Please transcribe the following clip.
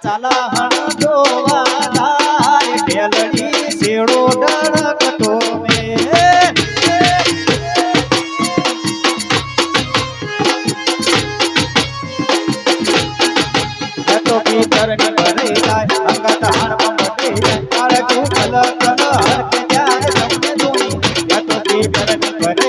ચાલા હણ જોવા જાય ઢેલડી શેડો ડળકતો મે તો ભીતર ની ભરે જાય અંગત હારમાં મટે જાય કાળ તું કલ કલ હર કે જાય તમને દોની તો ભીતર ની ભરે